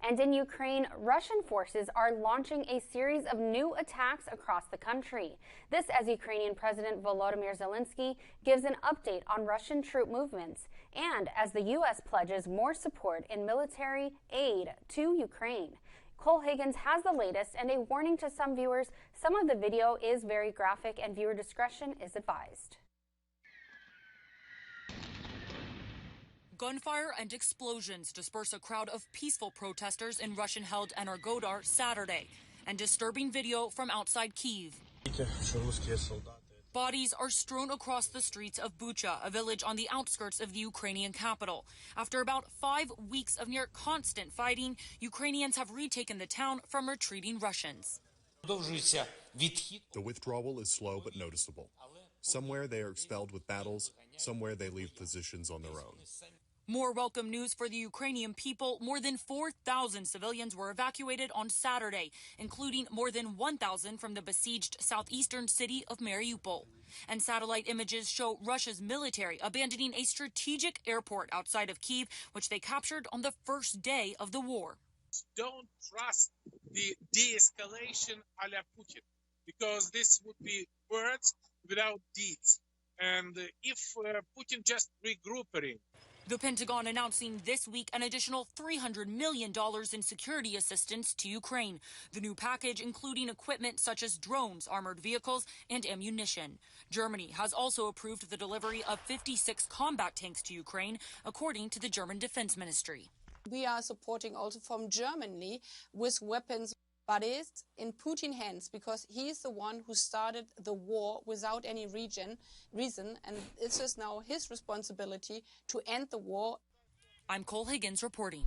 And in Ukraine, Russian forces are launching a series of new attacks across the country. This as Ukrainian President Volodymyr Zelensky gives an update on Russian troop movements and as the U.S. pledges more support in military aid to Ukraine. Cole Higgins has the latest and a warning to some viewers. Some of the video is very graphic and viewer discretion is advised. Gunfire and explosions disperse a crowd of peaceful protesters in Russian-held Energodar Saturday, and disturbing video from outside Kyiv. Bodies are strewn across the streets of Bucha, a village on the outskirts of the Ukrainian capital. After about 5 weeks of near constant fighting, Ukrainians have retaken the town from retreating Russians. The withdrawal is slow but noticeable. Somewhere they are expelled with battles, somewhere they leave positions on their own. More welcome news for the Ukrainian people. More than 4,000 civilians were evacuated on Saturday, including more than 1,000 from the besieged southeastern city of Mariupol. And satellite images show Russia's military abandoning a strategic airport outside of Kyiv, which they captured on the first day of the war. Don't trust the de-escalation a la Putin, because this would be words without deeds. And if Putin just regrouping. The Pentagon announcing this week an additional $300 million in security assistance to Ukraine. The new package including equipment such as drones, armored vehicles, and ammunition. Germany has also approved the delivery of 56 combat tanks to Ukraine, according to the German Defense Ministry. We are supporting also from Germany with weapons, but it's in Putin's hands because he is the one who started the war without any reason, and it's just now his responsibility to end the war. I'm Cole Higgins reporting.